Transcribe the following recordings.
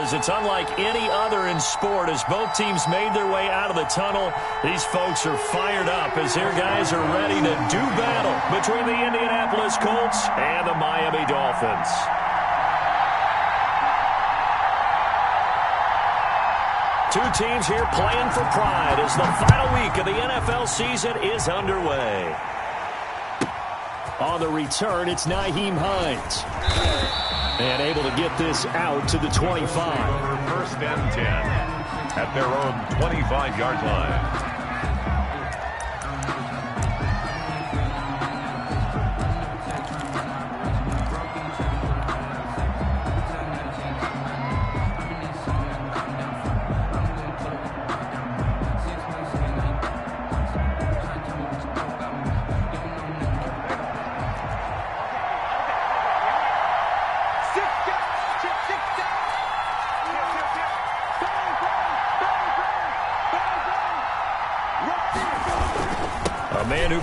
because it's unlike any other in sport. As both teams made their way out of the tunnel, these folks are fired up as their guys are ready to do battle between the Indianapolis Colts and the Miami Dolphins. Two teams here playing for pride as the final week of the NFL season is underway. On the return, it's Nyheim Hines. And able to get this out to the 25. First and 10 at their own 25-yard line.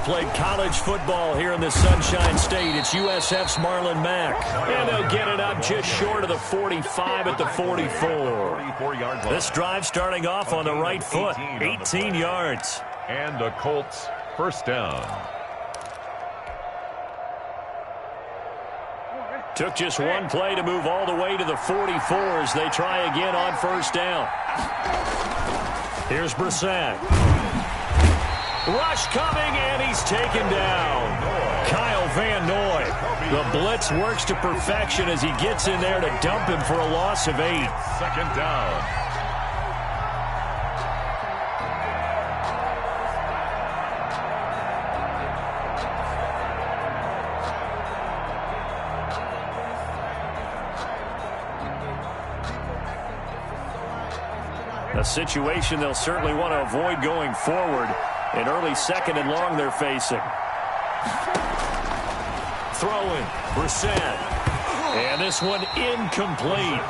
Played college football here in the Sunshine State. It's USF's Marlon Mack. And they'll get it up just short of the 45 at the 44. This drive starting off on the right foot. 18 yards. And the Colts first down. Took just one play to move all the way to the 44 as they try again on first down. Here's Brissett. Rush coming, and he's taken down. Kyle Van Noy. The blitz works to perfection as he gets in there to dump him for a loss of 8. Second down. A situation they'll certainly want to avoid going forward. An early second and long they're facing. Throwing, Brissett. And this one incomplete.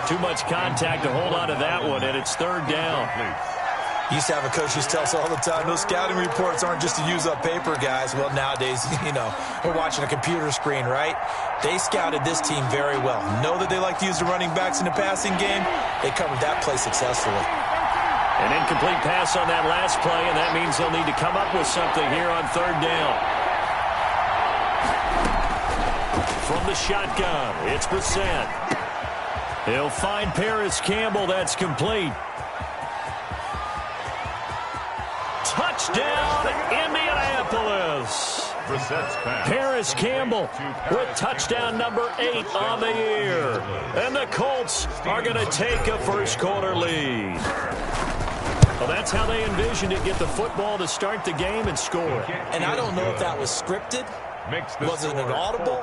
Too much contact to hold on to that one, and it's third down. Used to have a coach who tells us all the time, those scouting reports aren't just to use up paper, guys. Well, nowadays, we're watching a computer screen, right? They scouted this team very well. Know that they like to use the running backs in the passing game. They covered that play successfully. An incomplete pass on that last play, and that means they'll need to come up with something here on third down. From the shotgun, it's Brissett. He'll find Paris Campbell. That's complete. Touchdown, Indianapolis. Paris Campbell with touchdown number 8 on the year. And the Colts are going to take a first quarter lead. Well, that's how they envisioned it. Get the football to start the game and score. And I don't know if that was scripted. Was it an audible?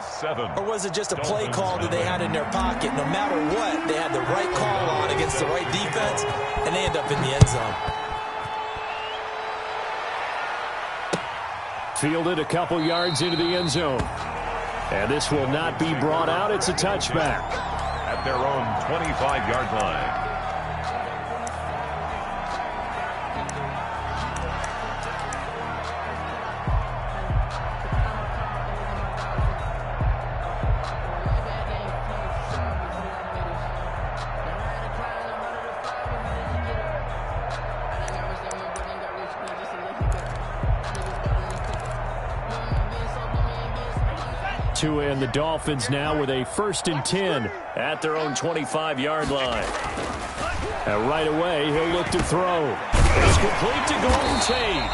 Or was it just a play call that they had in their pocket? No matter what, they had the right call on against the right defense, and they end up in the end zone. Fielded a couple yards into the end zone. And this will not be brought out. It's a touchback. At their own 25-yard line. And the Dolphins now with a 1st and 10 at their own 25-yard line. And right away, he'll look to throw. It's complete to Golden Tate.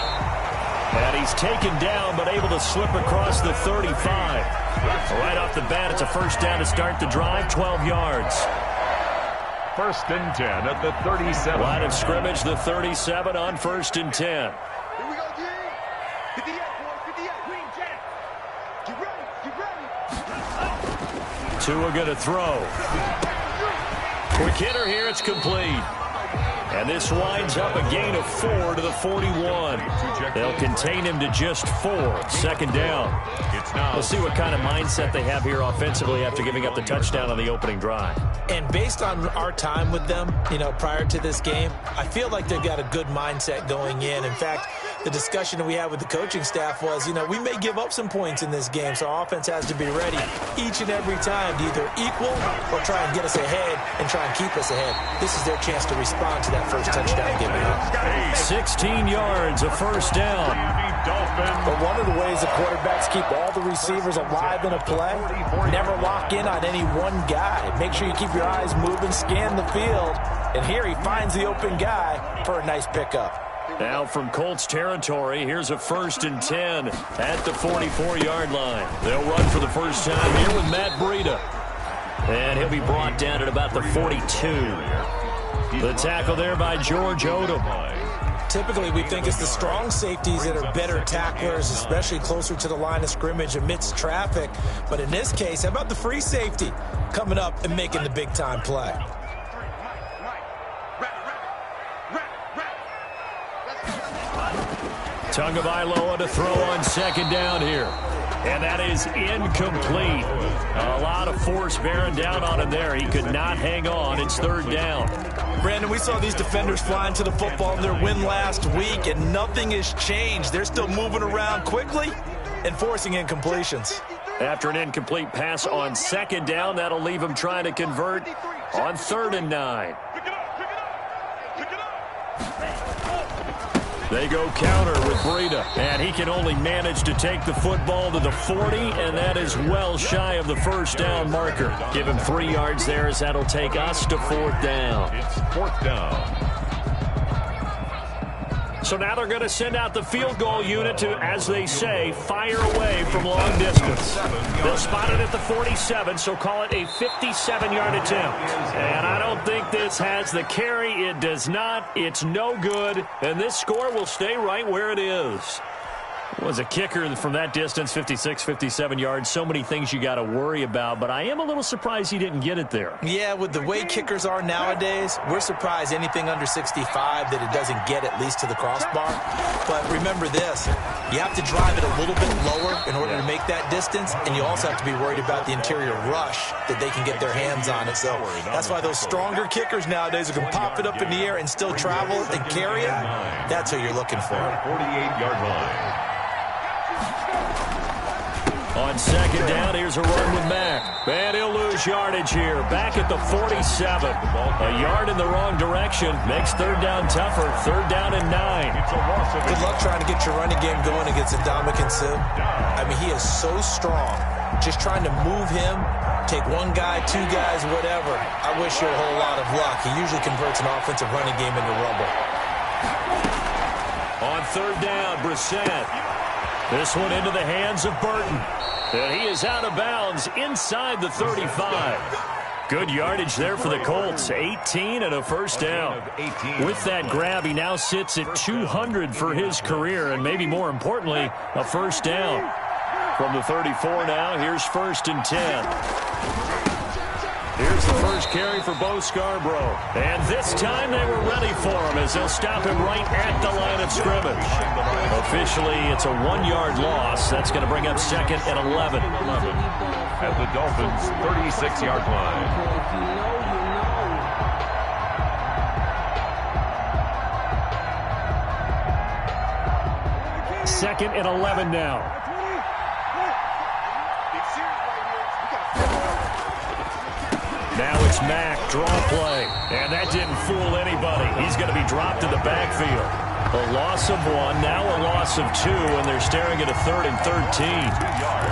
And he's taken down, but able to slip across the 35. Right off the bat, it's a first down to start the drive, 12 yards. 1st and 10 at the 37. Line of scrimmage, the 37 on 1st and 10. Tua going to throw. Quick hitter here, it's complete. And this winds up a gain of 4 to the 41. They'll contain him to just 4. Second down. We'll see what kind of mindset they have here offensively after giving up the touchdown on the opening drive. And based on our time with them, prior to this game, I feel like they've got a good mindset going in. In fact, the discussion that we had with the coaching staff was, we may give up some points in this game, so our offense has to be ready each and every time to either equal or try and get us ahead and try and keep us ahead. This is their chance to respond to that first touchdown given up. 16 yards, a first down. But one of the ways the quarterbacks keep all the receivers alive in a play, never lock in on any one guy. Make sure you keep your eyes moving, scan the field, and here he finds the open guy for a nice pickup. Now from Colts territory, here's a 1st and 10 at the 44-yard line. They'll run for the first time here with Matt Breida. And he'll be brought down at about the 42. The tackle there by George Odom. Typically, we think it's the strong safeties that are better tacklers, especially closer to the line of scrimmage amidst traffic. But in this case, how about the free safety coming up and making the big-time play? Tagovailoa to throw on second down here. And that is incomplete. A lot of force bearing down on him there. He could not hang on. It's third down. Brandon, we saw these defenders flying to the football in their win last week, and nothing has changed. They're still moving around quickly and forcing incompletions. After an incomplete pass on second down, that'll leave him trying to convert on 3rd and 9. They go counter with Breida, and he can only manage to take the football to the 40, and that is well shy of the first down marker. Give him 3 yards there as that'll take us to 4th down. It's 4th down. So now they're going to send out the field goal unit to, as they say, fire away from long distance. They'll spot it at the 47, so call it a 57-yard attempt. And I don't think this has the carry. It does not. It's no good. And this score will stay right where it is. Was a kicker from that distance, 56, 57 yards. So many things you got to worry about, but I am a little surprised he didn't get it there. Yeah, with the way kickers are nowadays, we're surprised anything under 65 that it doesn't get at least to the crossbar. But remember this, you have to drive it a little bit lower in order to make that distance, and you also have to be worried about the interior rush that they can get their hands on it. So that's why those stronger kickers nowadays who can pop it up in the air and still travel and carry it, that's who you're looking for. 48-yard line. On second down, here's a run with Mack. And he'll lose yardage here. Back at the 47. A yard in the wrong direction. Makes third down tougher. 3rd down and 9. Good luck trying to get your running game going against Ndamukong Suh. I mean, he is so strong. Just trying to move him, take one guy, 2 guys, whatever. I wish you a whole lot of luck. He usually converts an offensive running game into rubble. On 3rd down, Brissett. This one into the hands of Burton. And he is out of bounds inside the 35. Good yardage there for the Colts. 18 and a first down. With that grab, he now sits at 200 for his career, and maybe more importantly, a first down. From the 34 now, here's 1st and 10. Here's the first carry for Bo Scarborough. And this time they were ready for him as they'll stop him right at the line of scrimmage. Officially, it's a 1-yard loss. That's going to bring up 2nd and 11. At the Dolphins' 36-yard line. 2nd and 11 now. Now it's Mack, draw play. And that didn't fool anybody. He's going to be dropped in the backfield. A loss of 1, now a loss of 2, and they're staring at a 3rd and 13.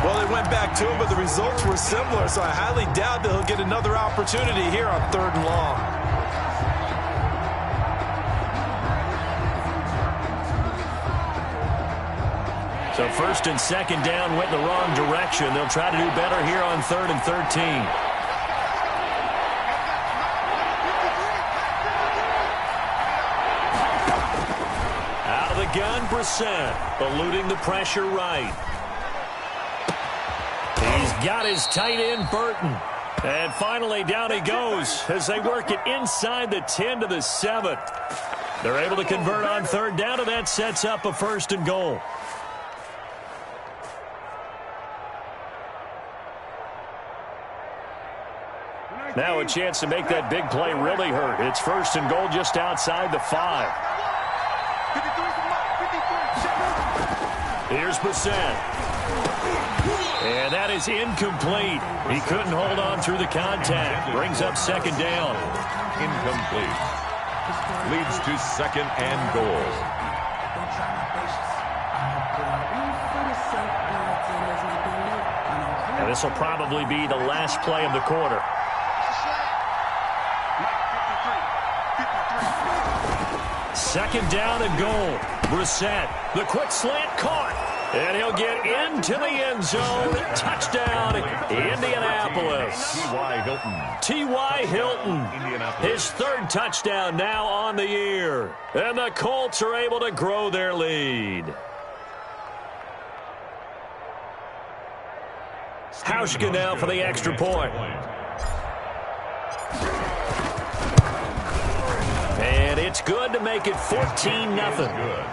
Well, they went back to it, but the results were similar, so I highly doubt that he'll get another opportunity here on 3rd and long. So 1st and 2nd down went the wrong direction. They'll try to do better here on 3rd and 13. Gun, Brissett, eluding the pressure right. He's got his tight end, Burton. And finally, down he goes as they work it inside the 10 to the 7. They're able to convert on third down, and that sets up a 1st and goal. Now a chance to make that big play really hurt. It's 1st and goal just outside the 5. Here's Brissett. And that is incomplete. He couldn't hold on through the contact. Brings up 2nd down. Incomplete. Leads to 2nd and goal. And this will probably be the last play of the quarter. Second down and goal. Brissett, the quick slant caught. And he'll get into the end zone. Touchdown, Indianapolis. T.Y. Hilton. T.Y. Hilton. His 3rd touchdown now on the year. And the Colts are able to grow their lead. Hauschka now for the extra point. And it's good to make it 14-0.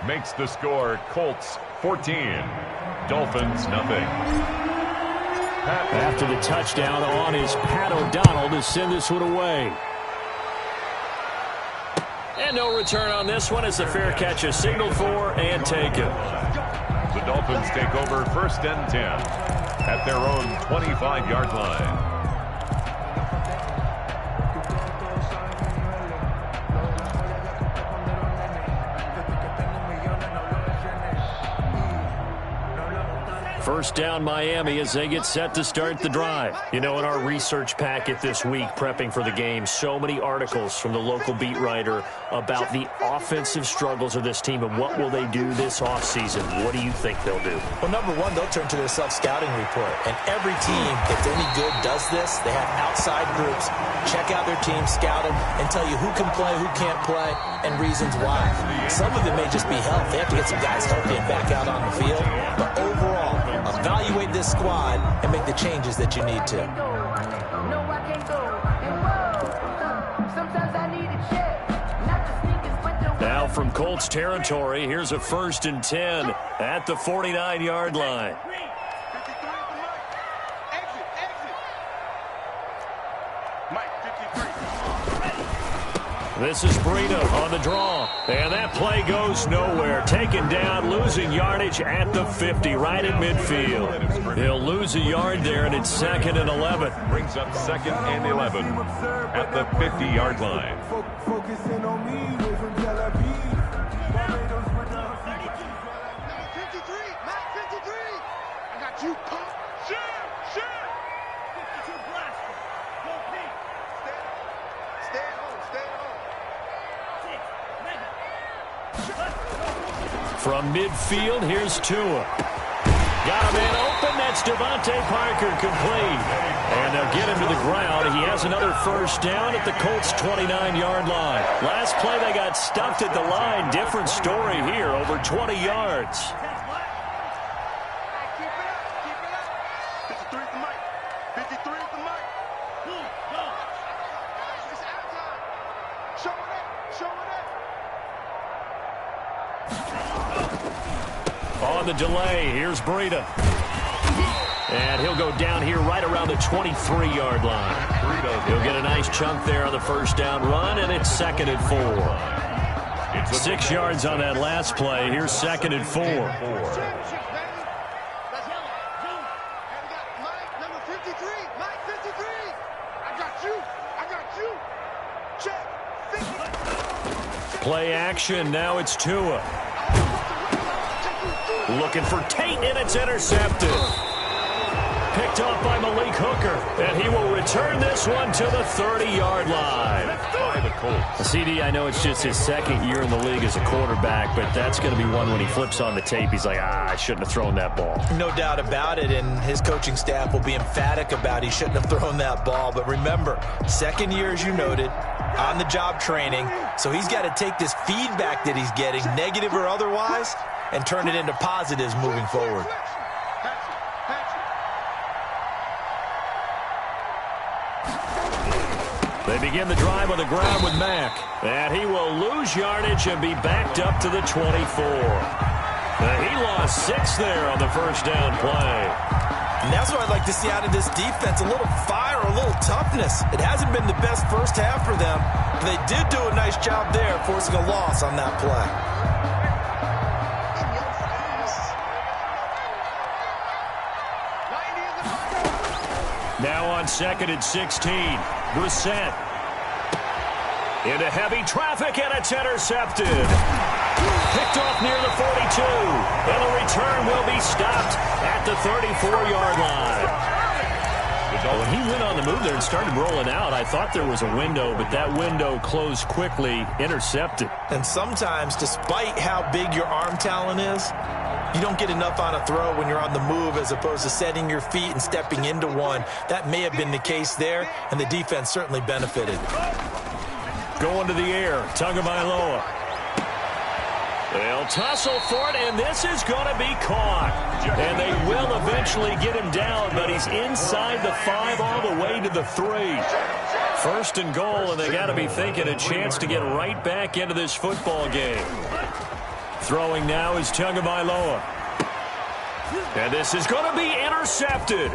Makes the score Colts 14, Dolphins nothing. After the touchdown on is Pat O'Donnell to send this one away. And no return on this one as the fair catch is signaled for and taken. The Dolphins take over 1st and 10 at their own 25-yard line. First down Miami as they get set to start the drive. You know, in our research packet this week, prepping for the game, so many articles from the local beat writer about the offensive struggles of this team and what will they do this offseason. What do you think they'll do? Well, number one, they'll turn to their self-scouting report. And every team that's any good does this. They have outside groups. Check out their team, scout them, and tell you who can play, who can't play, and reasons why. Some of it may just be health. They have to get some guys healthy and back out on the field. But overall, evaluate this squad and make the changes that you need to. Now from Colts territory, here's a 1st and 10 at the 49-yard line. This is Breida on the draw. And that play goes nowhere. Taken down, losing yardage at the 50, right at midfield. He'll lose a yard there, and it's 2nd and 11. Brings up 2nd and 11 at the 50-yard line. Focusing on me, way from Tel Aviv. Matt 53. I got you, pump. Share. 52 blaster. Go pink. Stay at home. From midfield, here's Tua. Got a man open. That's Devontae Parker complete. And they'll get him to the ground. He has another 1st down at the Colts' 29-yard line. Last play, they got stuffed at the line. Different story here, over 20 yards. On the delay, here's Breida. And he'll go down here right around the 23-yard line. He'll get a nice chunk there on the 1st down run, and it's 2nd and 4. 6 yards on that last play. Here's 2nd and 4. Play action. Now it's Tua. Looking for Tate, and it's intercepted. Picked off by Malik Hooker, and he will return this one to the 30-yard line. By the Colts. CD, I know it's just his 2nd year in the league as a quarterback, but that's going to be one when he flips on the tape. He's like, I shouldn't have thrown that ball. No doubt about it, and his coaching staff will be emphatic about he shouldn't have thrown that ball. But remember, 2nd year, as you noted, on-the-job training, so he's got to take this feedback that he's getting, negative or otherwise, and turn it into positives moving forward. They begin the drive on the ground with Mack. And he will lose yardage and be backed up to the 24. He lost 6 there on the first down play. And that's what I'd like to see out of this defense, a little fire, a little toughness. It hasn't been the best first half for them, but they did do a nice job there forcing a loss on that play. Now on 2nd and 16, Brissett. Into heavy traffic, and it's intercepted. Picked off near the 42. And the return will be stopped at the 34-yard line. When he went on the move there and started rolling out, I thought there was a window, but that window closed quickly, intercepted. And sometimes, despite how big your arm talent is, you don't get enough on a throw when you're on the move as opposed to setting your feet and stepping into one. That may have been the case there, and the defense certainly benefited. Going to the air, Tagovailoa. They'll tussle for it, and this is going to be caught. And they will eventually get him down, but he's inside the 5 all the way to the 3. 1st and goal, and they got to be thinking a chance to get right back into this football game. Throwing now is Tagovailoa. And this is going to be intercepted.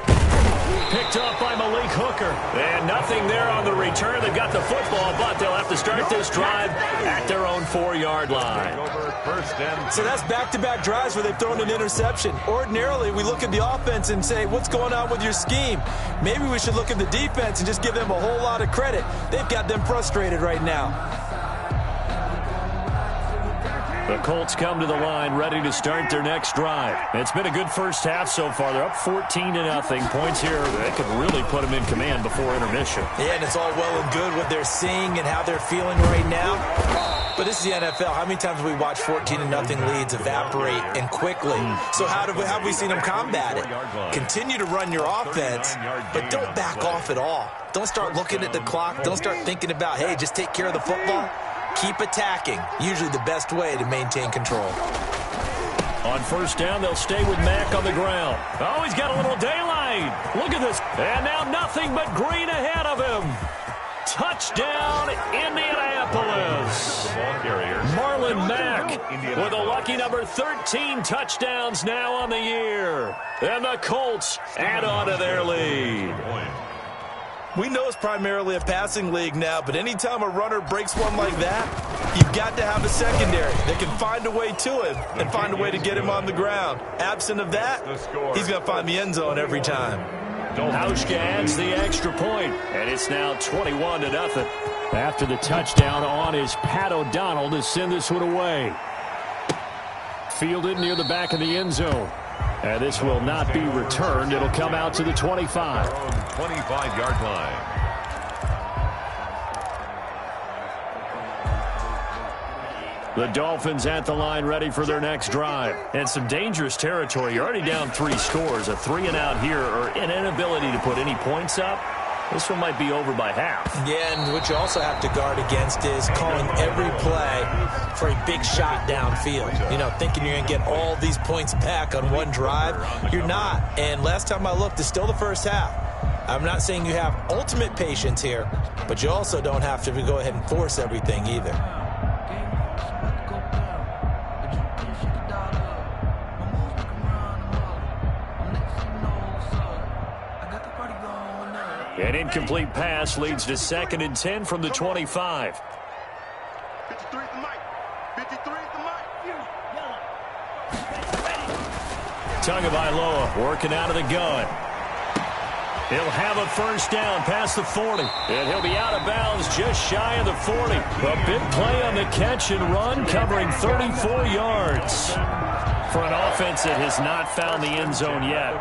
Picked up by Malik Hooker. And nothing there on the return. They've got the football, but they'll have to start this drive at their own 4-yard line. So that's back-to-back drives where they've thrown an interception. Ordinarily, we look at the offense and say, what's going on with your scheme? Maybe we should look at the defense and just give them a whole lot of credit. They've got them frustrated right now. The Colts come to the line ready to start their next drive. It's been a good first half so far. They're up 14-0. Points here, they could really put them in command before intermission. Yeah, and it's all well and good what they're seeing and how they're feeling right now. But this is the NFL. How many times have we watched 14-0 leads evaporate and quickly? So how have we seen them combat it? Continue to run your offense, but don't back off at all. Don't start looking at the clock. Don't start thinking about, hey, just take care of the football. Keep attacking. Usually the best way to maintain control. On 1st down, they'll stay with Mack on the ground. Oh, he's got a little daylight. Look at this. And now nothing but green ahead of him. Touchdown, Indianapolis. Marlon Mack with a lucky number 13 touchdowns now on the year. And the Colts add on to their lead. We know it's primarily a passing league now, but anytime a runner breaks one like that, you've got to have a secondary that can find a way to him and find a way to get him on the ground. Absent of that, he's going to find the end zone every time. Hauschka adds the extra point, and it's now 21-0. After the touchdown on is Pat O'Donnell to send this one away. Fielded near the back of the end zone. And this will not be returned. It'll come out to the 25. 25-yard line. The Dolphins at the line ready for their next drive. And some dangerous territory. You're already down 3 scores. A 3-and-out here or an inability to put any points up. This one might be over by half. Yeah, and what you also have to guard against is calling every play for a big shot downfield. You know, thinking you're going to get all these points back on one drive. You're not. And last time I looked, it's still the first half. I'm not saying you have ultimate patience here, but you also don't have to go ahead and force everything either. An incomplete pass leads to 2nd and 10 from the 25. 53 at the mic. 53 at the mic. Tagovailoa working out of the gun. He'll have a first down past the 40. And he'll be out of bounds just shy of the 40. A big play on the catch and run covering 34 yards. For an offense that has not found the end zone yet,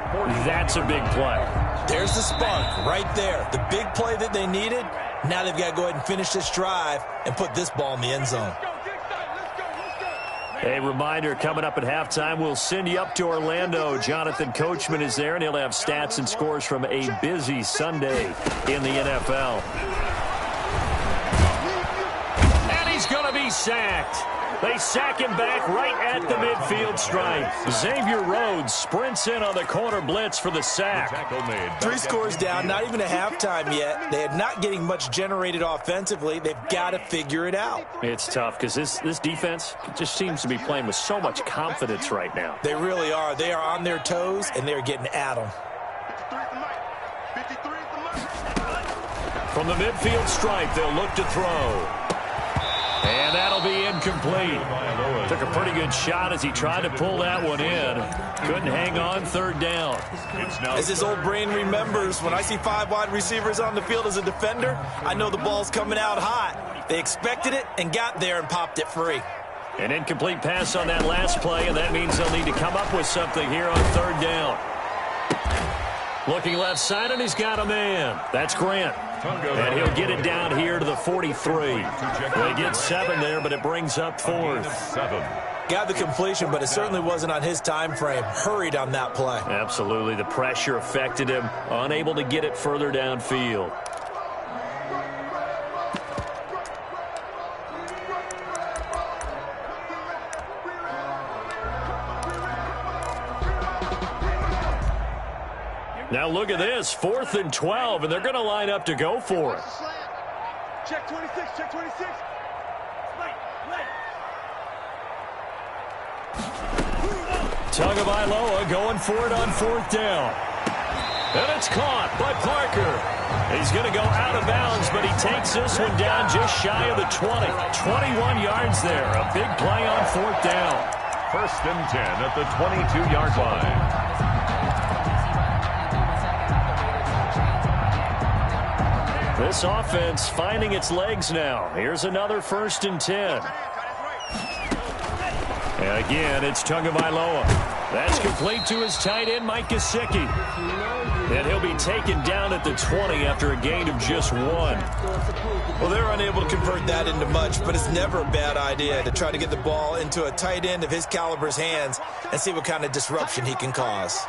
that's a big play. There's the spark right there. The big play that they needed. Now they've got to go ahead and finish this drive and put this ball in the end zone. A reminder, coming up at halftime, we'll send you up to Orlando. Jonathan Coachman is there, and he'll have stats and scores from a busy Sunday in the NFL. And he's going to be sacked. They sack him back right at the midfield stripe. Xavier Rhodes sprints in on the corner blitz for the sack. 3 scores down, not even a halftime yet. They are not getting much generated offensively. They've got to figure it out. It's tough because this defense just seems to be playing with so much confidence right now. They really are. They are on their toes, and they're getting at them. From the midfield stripe, they'll look to throw. And that'll be incomplete. Took a pretty good shot as he tried to pull that one in. Couldn't hang on, third down. As his old brain remembers, when I see 5 wide receivers on the field as a defender, I know the ball's coming out hot. They expected it and got there and popped it free. An incomplete pass on that last play, and that means they'll need to come up with something here on third down. Looking left side, and he's got a man. That's Grant. And he'll get it down here to the 43. They get 7 there, but it brings up 4th. Got the completion, but it certainly wasn't on his time frame. Hurried on that play. Absolutely. The pressure affected him. Unable to get it further downfield. Now look at this, 4th and 12, and they're going to line up to go for it. Check 26, check 26. Tagovailoa going for it on 4th down. And it's caught by Parker. He's going to go out of bounds, but he takes this one down just shy of the 20. 21 yards there, a big play on 4th down. 1st and 10 at the 22-yard line. This offense finding its legs now. Here's another 1st and 10. And again, it's Tagovailoa. That's complete to his tight end, Mike Gesicki. And he'll be taken down at the 20 after a gain of just 1. Well, they're unable to convert that into much, but it's never a bad idea to try to get the ball into a tight end of his caliber's hands and see what kind of disruption he can cause.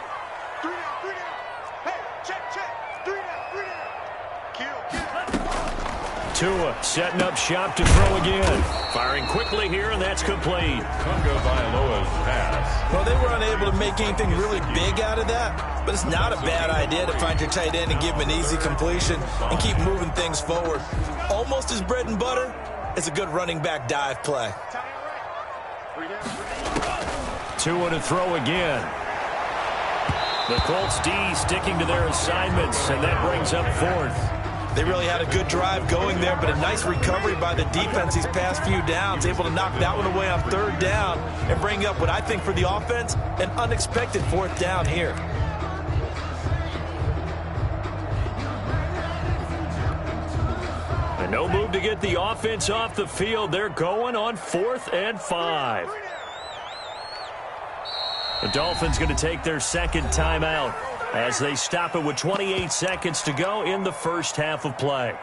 Tua setting up shop to throw again. Firing quickly here, and that's complete. Tagovailoa's pass. Well, they were unable to make anything really big out of that, but it's not a bad idea to find your tight end and give him an easy completion and keep moving things forward. Almost his bread and butter is a good running back dive play. Tua to throw again. The Colts D sticking to their assignments, and that brings up 4th. They really had a good drive going there, but a nice recovery by the defense these past few downs, able to knock that one away on 3rd down and bring up what I think for the offense, an unexpected 4th down here. And no move to get the offense off the field. They're going on 4th and 5. The Dolphins going to take their 2nd timeout as they stop it with 28 seconds to go in the first half of play.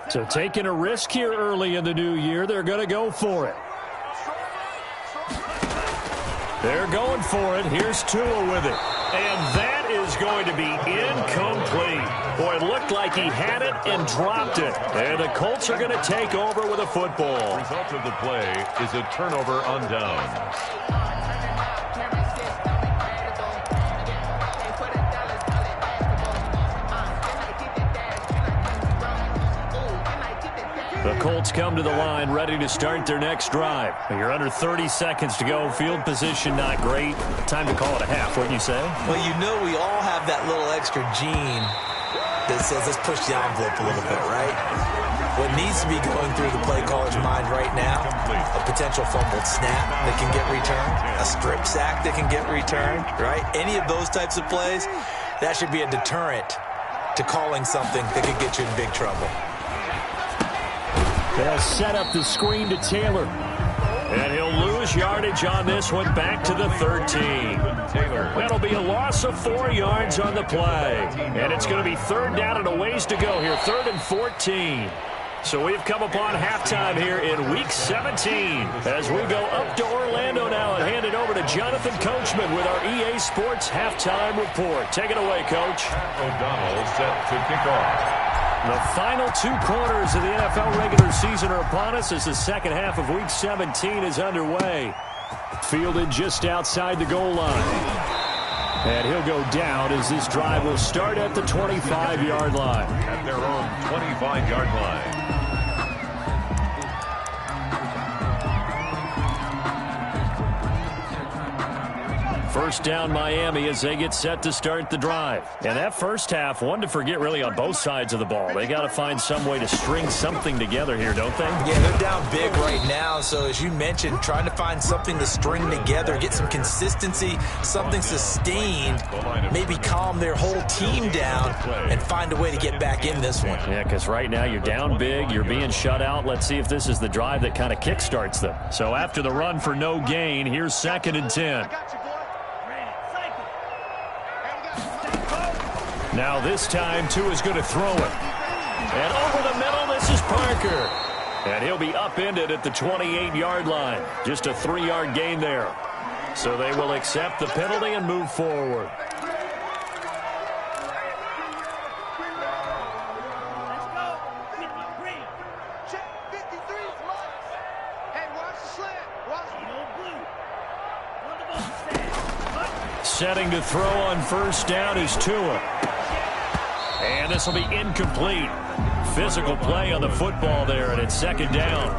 So taking a risk here early in the new year, they're going to go for it. They're going for it. Here's Tua with it. And that is going to be incomplete. Boy, it looked like he had it and dropped it. And the Colts are going to take over with a football. The result of the play is a turnover on downs. The Colts come to the line ready to start their next drive. You're under 30 seconds to go. Field position not great. Time to call it a half, wouldn't you say? Well, you know we all have that little extra gene that says let's push the envelope a little bit, right? What needs to be going through the play caller's mind right now, a potential fumbled snap that can get returned, a strip sack that can get returned, right? Any of those types of plays, that should be a deterrent to calling something that could get you in big trouble. They'll set up the screen to Taylor. And he'll lose yardage on this one back to the 13. That'll be a loss of 4 yards on the play. And it's going to be 3rd down and a ways to go here, 3rd and 14. So we've come upon halftime here in Week 17 as we go up to Orlando now and hand it over to Jonathan Coachman with our EA Sports Halftime Report. Take it away, Coach. O'Donnell set to kick off. The final 2 quarters of the NFL regular season are upon us as the second half of Week 17 is underway. Fielded just outside the goal line. And he'll go down as this drive will start at the 25-yard line. At their own 25-yard line. First down Miami as they get set to start the drive. And that first half, one to forget really on both sides of the ball. They got to find some way to string something together here, don't they? Yeah, they're down big right now. So as you mentioned, trying to find something to string together, get some consistency, something sustained, maybe calm their whole team down and find a way to get back in this one. Yeah, because right now you're down big, you're being shut out. Let's see if this is the drive that kind of kickstarts them. So after the run for no gain, here's 2nd and 10. Now this time, Tua's going to throw it. And over the middle, this is Parker. And he'll be upended at the 28-yard line. Just a 3-yard gain there. So they will accept the penalty and move forward. Setting to throw on first down is Tua. And this will be incomplete. Physical play on the football there, and it's 2nd down.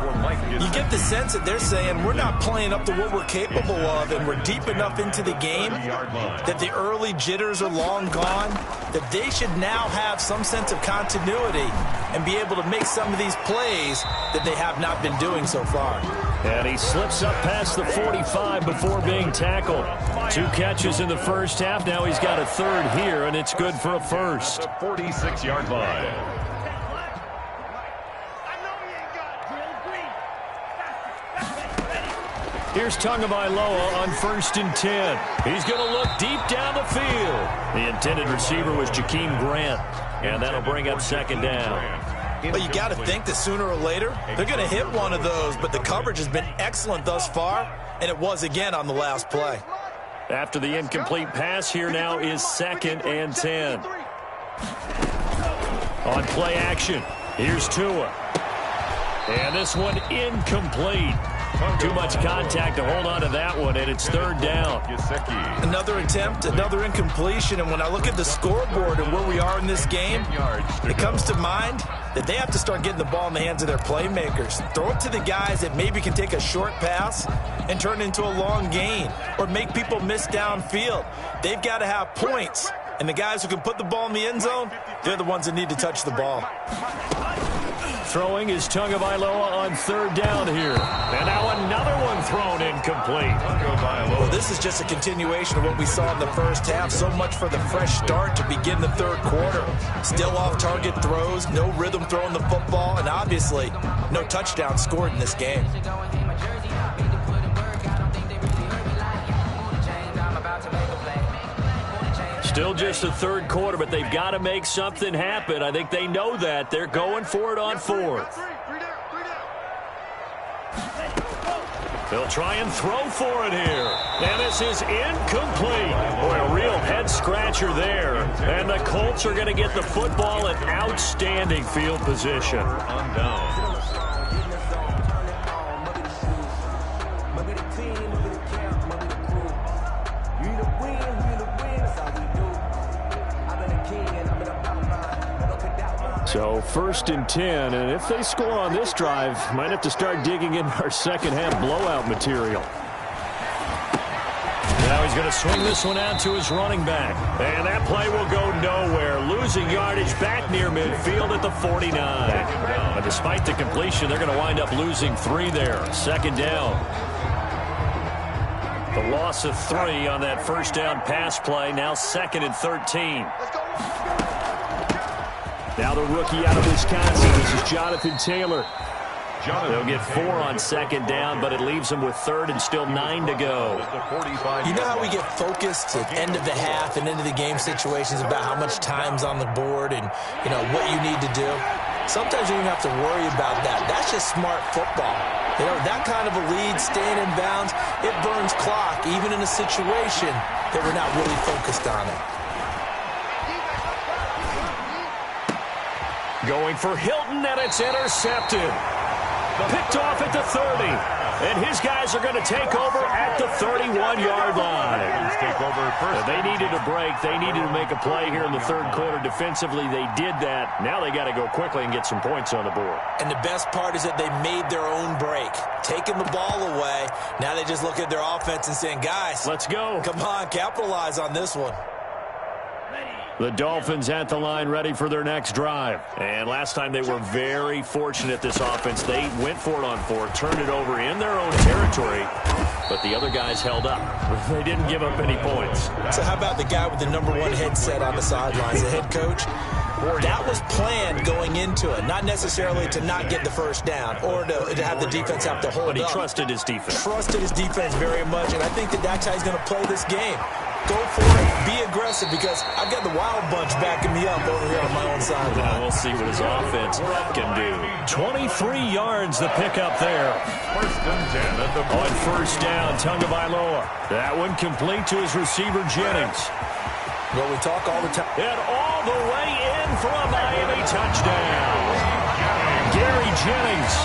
You get the sense that they're saying we're not playing up to what we're capable of, and we're deep enough into the game that the early jitters are long gone, that they should now have some sense of continuity and be able to make some of these plays that they have not been doing so far. And he slips up past the 45 before being tackled. 2 catches in the first half. Now he's got a 3rd here, and it's good for a first. The 46-yard line. Here's Tagovailoa on 1st and 10. He's going to look deep down the field. The intended receiver was Jakeem Grant, and that'll bring up 2nd down. But you got to think that sooner or later, they're going to hit one of those, but the coverage has been excellent thus far, and it was again on the last play. After the incomplete pass, here now is 2nd and 10. On play action, here's Tua. And this one incomplete. Too much contact to hold on to that one, and it's 3rd down. Another attempt, another incompletion, and when I look at the scoreboard and where we are in this game, it comes to mind that they have to start getting the ball in the hands of their playmakers. Throw it to the guys that maybe can take a short pass and turn it into a long gain or make people miss downfield. They've got to have points, and the guys who can put the ball in the end zone, they're the ones that need to touch the ball. Throwing is Tagovailoa on 3rd down here. And now another one thrown incomplete. Well, this is just a continuation of what we saw in the first half. So much for the fresh start to begin the 3rd quarter. Still off-target throws, no rhythm throwing the football, and obviously no touchdown scored in this game. Still just the 3rd quarter, but they've got to make something happen. I think they know that. They're going for it on 4th. They'll try and throw for it here. And this is incomplete. Boy, a real head-scratcher there. And the Colts are going to get the football in outstanding field position. On down. So 1st and 10, and if they score on this drive, might have to start digging in our second half blowout material. Now he's going to swing this one out to his running back. And that play will go nowhere. Losing yardage back near midfield at the 49. But despite the completion, they're going to wind up losing 3 there. 2nd down. The loss of 3 on that first down pass play. Now 2nd and 13. Now the rookie out of Wisconsin. This is Jonathan Taylor. They'll get 4 on 2nd down, but it leaves them with 3rd and still 9 to go. You know how we get focused at end of the half and into the game situations about how much time's on the board and, you know, what you need to do? Sometimes you don't have to worry about that. That's just smart football. You know, that kind of a lead, staying in bounds, it burns clock, even in a situation that we're not really focused on it. Going for Hilton, and it's intercepted. Picked off at the 30. And his guys are going to take over at the 31-yard line. Take over first. They needed a break. They needed to make a play here in the third quarter defensively. They did that. Now they got to go quickly and get some points on the board. And the best part is that they made their own break. Taking the ball away. Now they just look at their offense and saying, guys, let's go. Come on, capitalize on this one. The Dolphins at the line ready for their next drive. And last time they were very fortunate, this offense. They went for it on 4, turned it over in their own territory, but the other guys held up. They didn't give up any points. So how about the guy with the number 1 headset on the sidelines, the head coach? That was planned going into it, not necessarily to not get the first down or to have the defense have to hold up. But he trusted his defense. Trusted his defense very much, and I think that's how he's going to play this game. Go for it, be aggressive, because I've got the wild bunch backing me up over here on my own sideline. We'll see what his offense can do. 23 yards the pickup there. First and 10 at the on first down, Tagovailoa. That one complete to his receiver, Jennings. Well, we talk all the time. And all the way in for a Miami touchdown. Gary Jennings,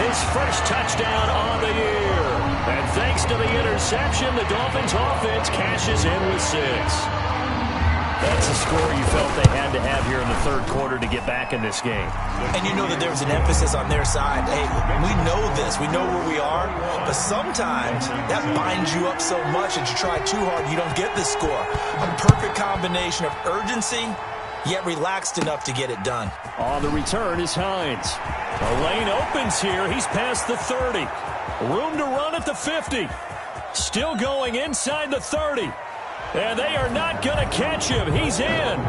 his first touchdown on the year. And thanks to the interception, the Dolphins offense cashes in with 6. That's a score you felt they had to have here in the third quarter to get back in this game. And you know that there was an emphasis on their side. Hey, we know this. We know where we are. But sometimes that binds you up so much that you try too hard, you don't get the score. A perfect combination of urgency, yet relaxed enough to get it done. On the return is Hines. The lane opens here. He's past the 30. Room to run at the 50. Still going inside the 30. And they are not going to catch him. He's in.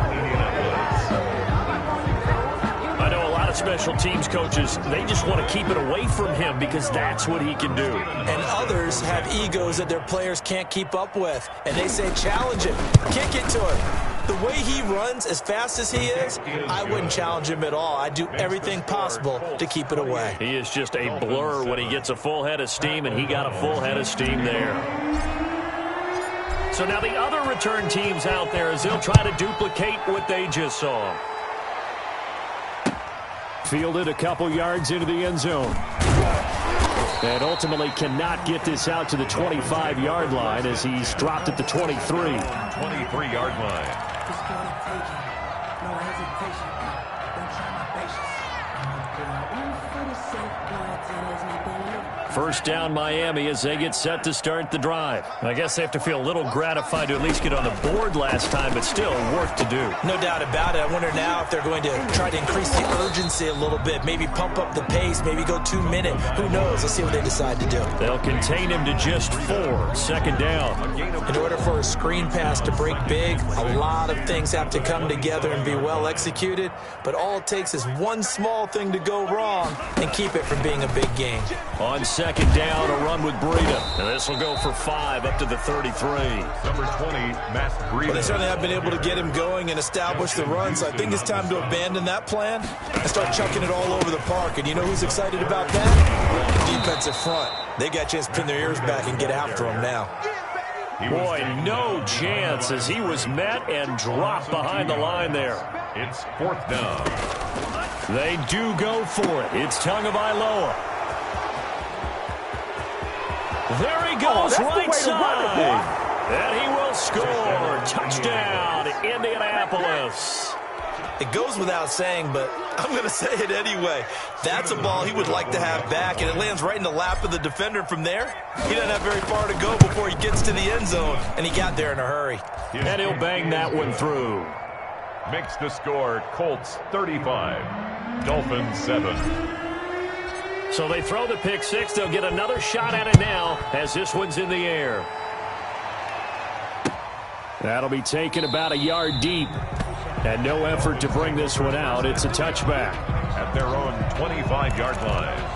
I know a lot of special teams coaches, they just want to keep it away from him because that's what he can do. And others have egos that their players can't keep up with. And they say, challenge him. Kick it to him. The way he runs as fast as he is, I wouldn't challenge him at all. I'd do everything possible to keep it away. He is just a blur when he gets a full head of steam, and he got a full head of steam there. So now the other return teams out there as they'll try to duplicate what they just saw. Fielded a couple yards into the end zone. And ultimately cannot get this out to the 25-yard line as he's dropped at the 23. 23-yard line. First down Miami as they get set to start the drive. I guess they have to feel a little gratified to at least get on the board last time, but still work to do. No doubt about it. I wonder now if they're going to try to increase the urgency a little bit, maybe pump up the pace, maybe go 2 minutes. Who knows? Let's see what they decide to do. They'll contain him to just 4. Second down. In order for a screen pass to break big, a lot of things have to come together and be well executed, but all it takes is one small thing to go wrong and keep it from being a big game. On second down, a run with Breida. And this will go for 5 up to the 33. Number 20, Matt Breida. Well, they certainly have been able to get him going and establish the run, so I think it's time to abandon that plan and start chucking it all over the park. And you know who's excited about that? Defensive front. They got a chance to pin their ears back and get after him now. Boy, no chance as he was met and dropped behind the line there. It's 4th down. They do go for it. It's Tagovailoa. There he goes, right side. And he will score. Touchdown, Indianapolis. It goes without saying, but I'm going to say it anyway. That's a ball he would like to have back, and it lands right in the lap of the defender. From there, he doesn't have very far to go before he gets to the end zone, and he got there in a hurry. And he'll bang that one through. Makes the score Colts 35, Dolphins 7. So they throw the pick 6. They'll get another shot at it now as this one's in the air. That'll be taken about a yard deep. And no effort to bring this one out. It's a touchback. At their own 25-yard line.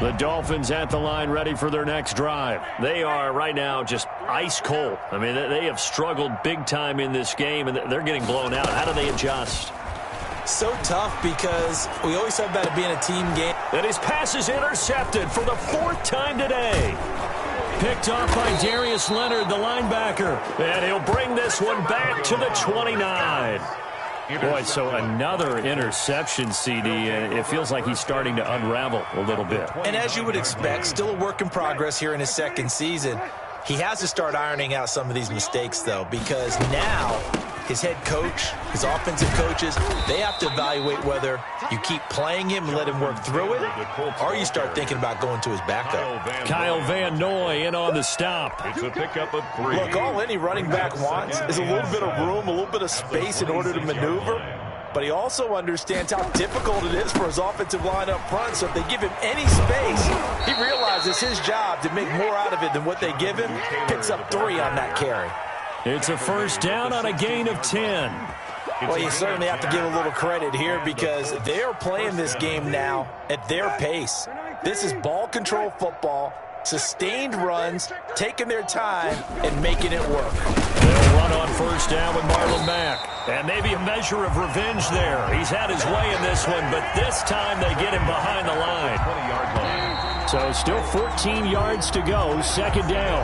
The Dolphins at the line ready for their next drive. They are right now just ice cold. I mean, they have struggled big time in this game, and they're getting blown out. How do they adjust? So tough because we always talk about it being a team game. And his pass is intercepted for the 4th time today. picked off by Darius Leonard, the linebacker. And he'll bring this one back to the 29. Boy, so another interception, CD. It feels like he's starting to unravel a little bit. And as you would expect, still a work in progress here in his second season. He has to start ironing out some of these mistakes, though, because now his head coach, his offensive coaches, they have to evaluate whether you keep playing him and let him work through it, or you start thinking about going to his backup. Kyle Van Noy in on the stop. It's a pickup of 3. Look, all any running back wants is a little bit of room, a little bit of space in order to maneuver. But he also understands how difficult it is for his offensive line up front. So if they give him any space, he realizes his job to make more out of it than what they give him. Picks up 3 on that carry. It's a first down on a gain of 10. Well, you certainly have to give a little credit here because they are playing this game now at their pace. This is ball control football, sustained runs, taking their time, and making it work. They'll run on first down with Marlon Mack. And maybe a measure of revenge there. He's had his way in this one, but this time they get him behind the line. 20-yard line. So still 14 yards to go, second down.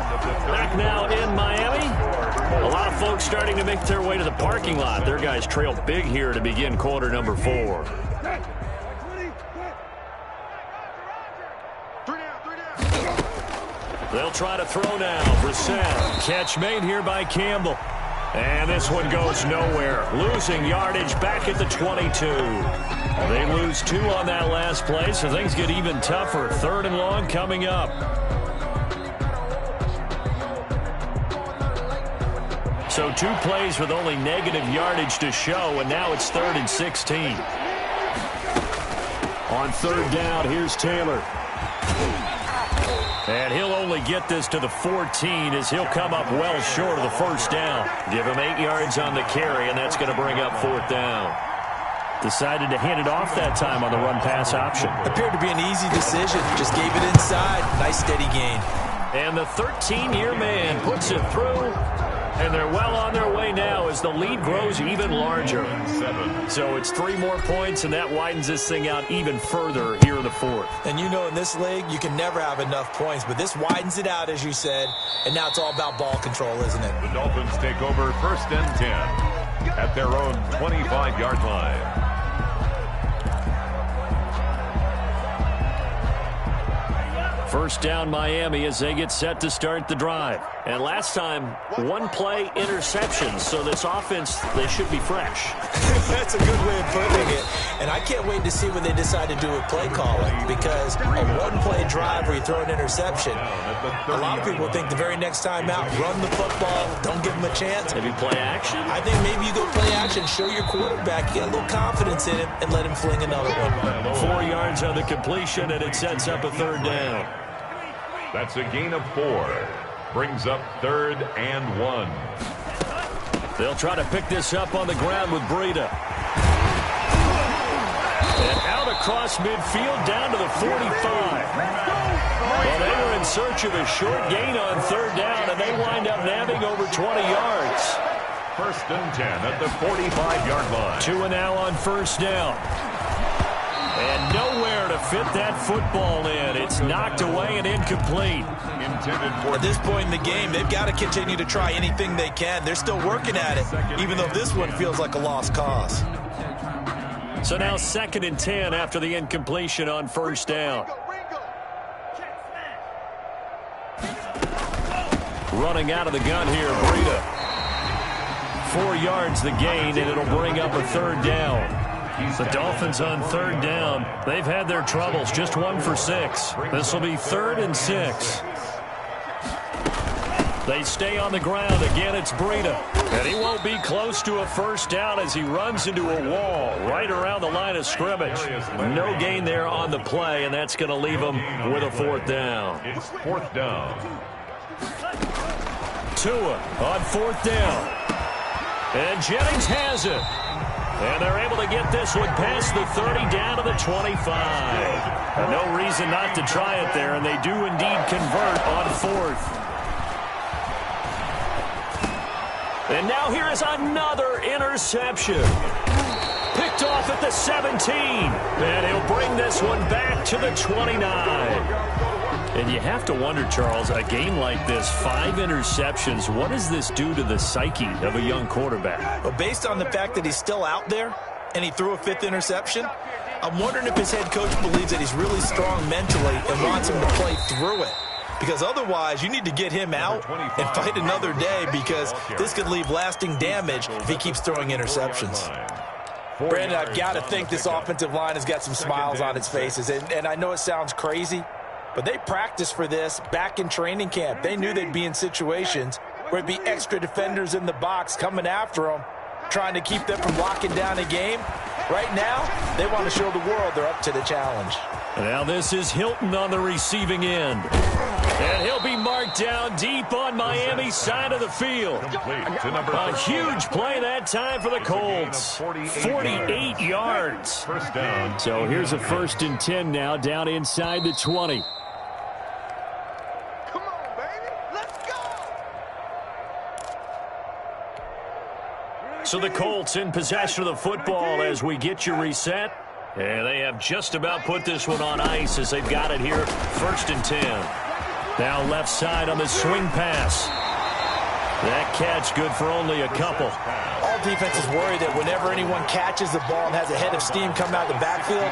Back now in Miami. A lot of folks starting to make their way to the parking lot. Their guys trail big here to begin quarter number 4. They'll try to throw now. Brissett. Catch made here by Campbell. And this one goes nowhere. Losing yardage back at the 22. They lose 2 on that last play, so things get even tougher. Third and long coming up. So 2 plays with only negative yardage to show, and now it's 3rd and 16. On third down, here's Taylor. And he'll only get this to the 14 as he'll come up well short of the first down. Give him 8 yards on the carry, and that's going to bring up 4th down. Decided to hand it off that time on the run-pass option. Appeared to be an easy decision. Just gave it inside. Nice steady gain. And the 13-year man puts it through. And they're well on their way now as the lead grows even larger. 7. So it's 3 more points, and that widens this thing out even further here in the 4th. And you know in this league, you can never have enough points, but this widens it out, as you said, and now it's all about ball control, isn't it? The Dolphins take over 1st and 10 at their own 25-yard line. First down Miami as they get set to start the drive. And last time, 1 play interception. So this offense, they should be fresh. That's a good way of putting it. And I can't wait to see what they decide to do with play calling, because a 1-play drive where you throw an interception, a lot of people think the very next time out, run the football, don't give them a chance. Maybe play action? I think maybe you go play action, show your quarterback, get a little confidence in him, and let him fling another one. 4 yards on the completion, and it sets up a 3rd down. That's a gain of 4. Brings up 3rd and 1. They'll try to pick this up on the ground with Breida. And out across midfield down to the 45. Well, they were in search of a short gain on 3rd down, and they wind up nabbing over 20 yards. 1st and 10 at the 45-yard line. 2 and now on first down. And nowhere to fit that football in. It's knocked away and incomplete. At this point in the game, they've got to continue to try anything they can. They're still working at it, even though this one feels like a lost cause. So now 2nd and 10 after the incompletion on first down. Running out of the gun here, Breida. 4 yards the gain, and it'll bring up a 3rd down. The Dolphins on 3rd down. They've had their troubles, just 1 for 6. This will be 3rd and 6. They stay on the ground. Again, it's Breida. And he won't be close to a first down as he runs into a wall right around the line of scrimmage. No gain there on the play, and that's going to leave him with a 4th down. It's 4th down. Tua on 4th down. And Jennings has it. And they're able to get this one past the 30 down to the 25. And no reason not to try it there, and they do indeed convert on 4th. And now here is another interception. Picked off at the 17. And he'll bring this one back to the 29. And you have to wonder, Charles, a game like this, 5 interceptions, what does this do to the psyche of a young quarterback? Well, based on the fact that he's still out there and he threw a 5th interception, I'm wondering if his head coach believes that he's really strong mentally and wants him to play through it. Because otherwise, you need to get him out and fight another day, because this could leave lasting damage if he keeps throwing interceptions. Brandon, I've got to think this offensive line has got some smiles on its faces. And I know it sounds crazy, but they practiced for this back in training camp. They knew they'd be in situations where it'd be extra defenders in the box coming after them, trying to keep them from locking down a game. Right now, they want to show the world they're up to the challenge. Now this is Hilton on the receiving end. And he'll be marked down deep on Miami's side of the field. A huge play that time for the Colts. 48 yards. First down. So here's a 1st and 10 now, down inside the 20. Come on, baby. Let's go. So the Colts in possession of the football as we get you reset. And they have just about put this one on ice as they've got it here. 1st and 10. Now left side on the swing pass. That catch good for only a couple. All defenses worry that whenever anyone catches the ball and has a head of steam come out of the backfield,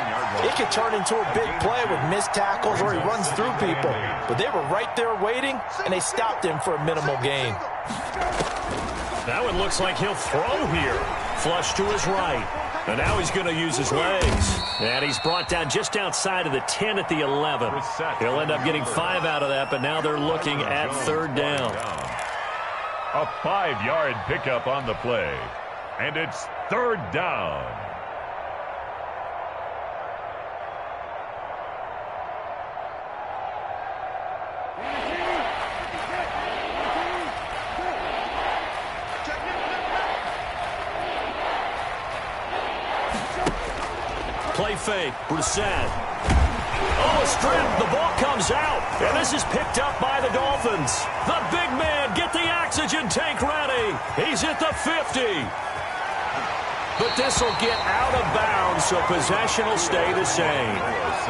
it could turn into a big play with missed tackles or he runs through people. But they were right there waiting, and they stopped him for a minimal gain. Now it looks like he'll throw here. Flush to his right. And now he's going to use his legs. And he's brought down just outside of the 10 at the 11. He'll end up getting 5 out of that, but now they're looking at 3rd down. A 5-yard pickup on the play. And it's 3rd down. Play fake. Brissett. Oh, a strip. The ball comes out. And this is picked up by the Dolphins. The big man, get the oxygen tank ready. He's at the 50. But this will get out of bounds, so possession will stay the same.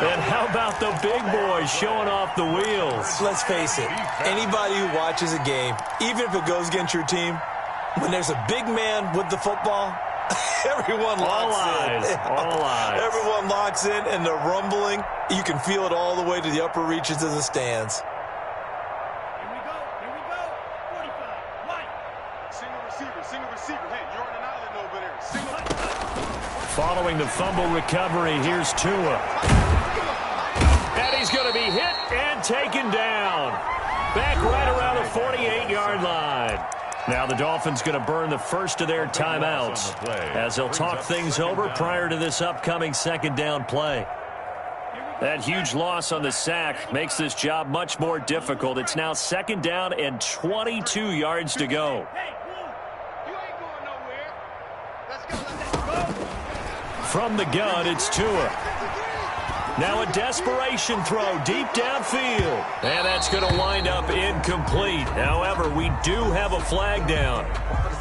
And how about the big boys showing off the wheels? Let's face it, anybody who watches a game, even if it goes against your team, when there's a big man with the football, everyone locks in. All eyes. Everyone locks in, and they're rumbling. You can feel it all the way to the upper reaches of the stands. Here we go. 45. White. Single receiver. Hey, you're on an island over there. Following the fumble recovery, here's Tua. And he's going to be hit and taken down. Back right around the 48-yard line. Now the Dolphins going to burn the first of their timeouts as they'll talk things over prior to this upcoming 2nd down play. That huge loss on the sack makes this job much more difficult. It's now 2nd down and 22 yards to go. You ain't going nowhere. Let's go. From the gun, it's Tua. Now a desperation throw deep downfield. And that's going to wind up incomplete. However, we do have a flag down.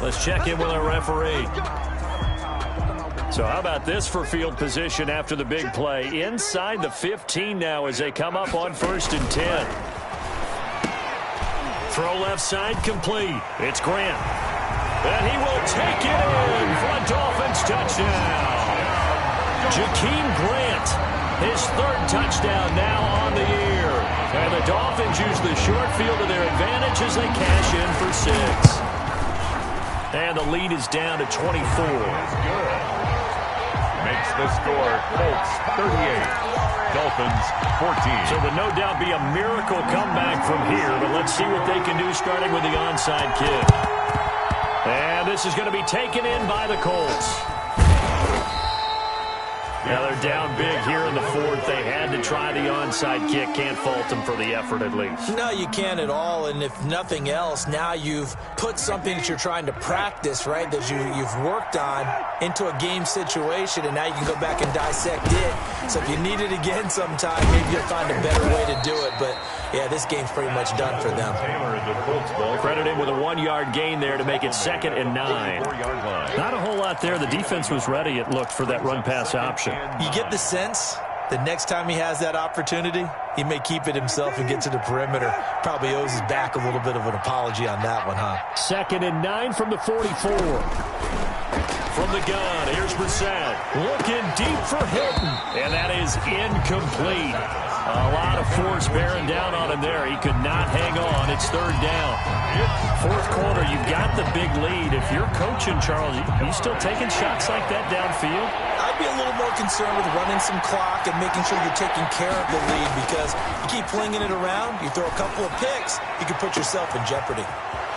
Let's check in with our referee. So how about this for field position after the big play? Inside the 15 now as they come up on 1st and 10. Throw left side complete. It's Grant. And he will take it in for a Dolphins touchdown. Jakeem Grant. His 3rd touchdown now on the year. And the Dolphins use the short field to their advantage as they cash in for 6. And the lead is down to 24. Makes the score Colts 38, Dolphins 14. So would no doubt be a miracle comeback from here, but let's see what they can do starting with the onside kick. And this is going to be taken in by the Colts. Now they're down big here in the 4th. They had to try the onside kick. Can't fault them for the effort at least. No, you can't at all. And if nothing else, now you've put something that you're trying to practice, right, that you've worked on into a game situation, and now you can go back and dissect it. So if you need it again sometime, maybe you'll find a better way to do it. But, yeah, this game's pretty much done for them. Credit him with a 1-yard gain there to make it 2nd and 9. Not a whole lot there. The defense was ready, it looked, for that run-pass option. You get the sense the next time he has that opportunity, he may keep it himself and get to the perimeter. Probably owes his back a little bit of an apology on that one, huh? 2nd and 9 from the 44. From the gun, here's Brissett. Looking deep for Hilton. And that is incomplete. A lot of force bearing down on him there. He could not hang on. It's 3rd down. 4th quarter, you've got the big lead. If you're coaching, Charles, you still taking shots like that downfield? I'd be a little more concerned with running some clock and making sure you're taking care of the lead, because you keep flinging it around, you throw a couple of picks, you can put yourself in jeopardy.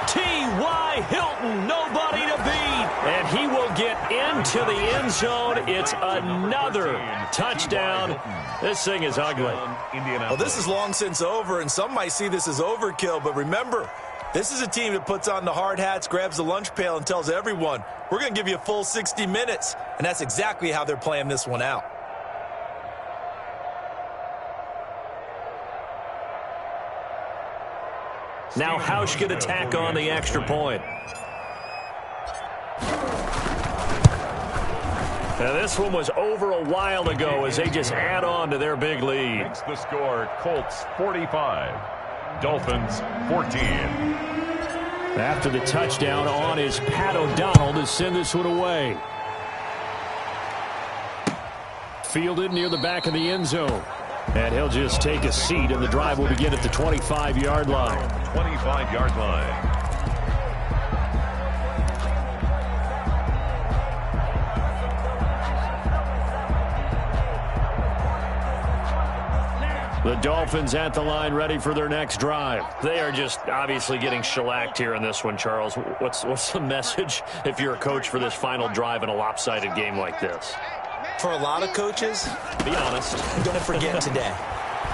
T.Y. Hilton, nobody to beat. And he will get into the end zone. It's another touchdown. This thing is ugly. Well, this is long since over, and some might see this as overkill, but remember, this is a team that puts on the hard hats, grabs the lunch pail, and tells everyone, we're going to give you a full 60 minutes. And that's exactly how they're playing this one out. Now Hausch going to tack on the extra point. Now this one was over a while ago as they just add on to their big lead. Makes the score Colts 45, Dolphins 14. After the touchdown on is Pat O'Donnell to send this one away. Fielded near the back of the end zone. And he'll just take a seat, and the drive will begin at the 25-yard line. 25-yard line. The Dolphins at the line, ready for their next drive. They are just obviously getting shellacked here in this one, Charles. What's the message if you're a coach for this final drive in a lopsided game like this? For a lot of coaches, be honest, don't forget today.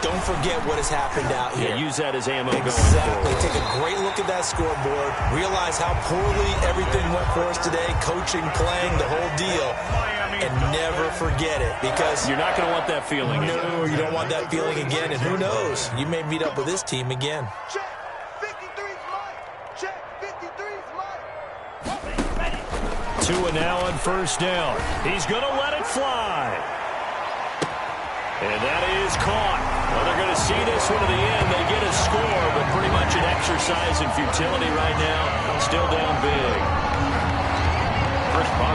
Don't forget what has happened out here. Yeah, use that as ammo. Exactly. Take a great look at that scoreboard. Realize how poorly everything went for us today. Coaching, playing, the whole deal. And never forget it, because you're not going to want that feeling. No, you don't want that feeling again. And who knows? You may meet up with this team again. Check. 53's mine. Check. 53's mine. 2 and now on 1st down. He's going to let it fly. And that is caught. Well, they're going to see this one to the end. They get a score, but pretty much an exercise in futility right now. Still down big.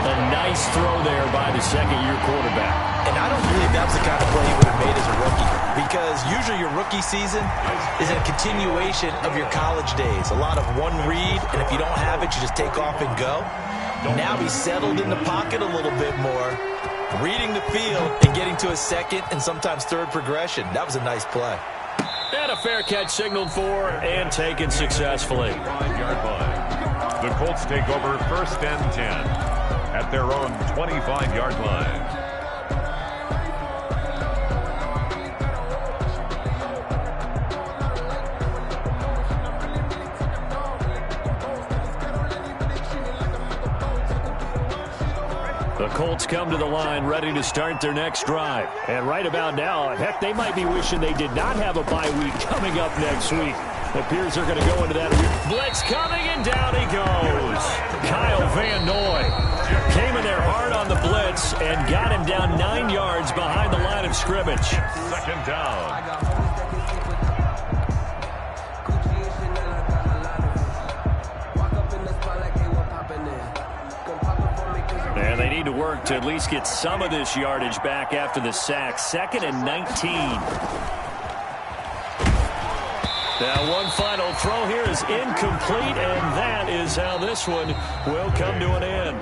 A nice throw there by the second-year quarterback. And I don't believe that's the kind of play he would have made as a rookie, because usually your rookie season is a continuation of your college days. A lot of one read, and if you don't have it, you just take off and go. Now he's settled in the pocket a little bit more, reading the field and getting to a second and sometimes third progression. That was a nice play. And a fair catch signaled for and taken successfully. 5-yard line. The Colts take over 1st and 10 at their own 25-yard line. The Colts come to the line ready to start their next drive. And right about now, heck, they might be wishing they did not have a bye week coming up next week. It appears they're going to go into that blitz coming, and down he goes. Kyle Van Noy came in there hard on the blitz and got him down 9 yards behind the line of scrimmage. 2nd down. And they need to work to at least get some of this yardage back after the sack. 2nd and 19. Now one final throw here is incomplete, and that is how this one will come to an end.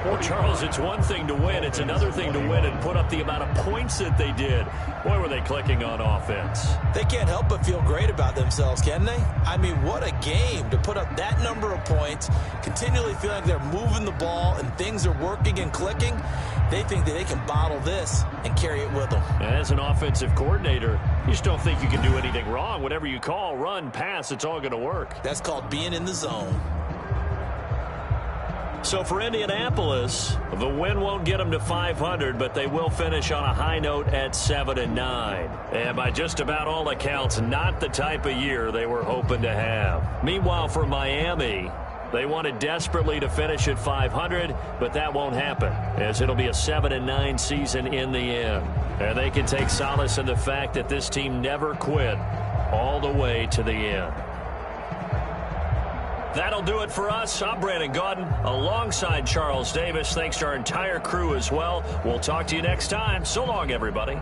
Well, Charles, it's one thing to win. It's another thing to win and put up the amount of points that they did. Boy, were they clicking on offense. They can't help but feel great about themselves, can they? I mean, what a game to put up that number of points, continually feeling like they're moving the ball and things are working and clicking. They think that they can bottle this and carry it with them. As an offensive coordinator, you just don't think you can do anything wrong. Whatever you call, run, pass, it's all going to work. That's called being in the zone. So for Indianapolis, the win won't get them to 500, but they will finish on a high note at 7-9. And by just about all accounts, not the type of year they were hoping to have. Meanwhile, for Miami, They wanted desperately to finish at 500, but that won't happen, as it'll be a 7-9 season in the end. And they can take solace in the fact that this team never quit all the way to the end. That'll do it for us. I'm Brandon Gaudin alongside Charles Davis. Thanks to our entire crew as well. We'll talk to you next time. So long, everybody.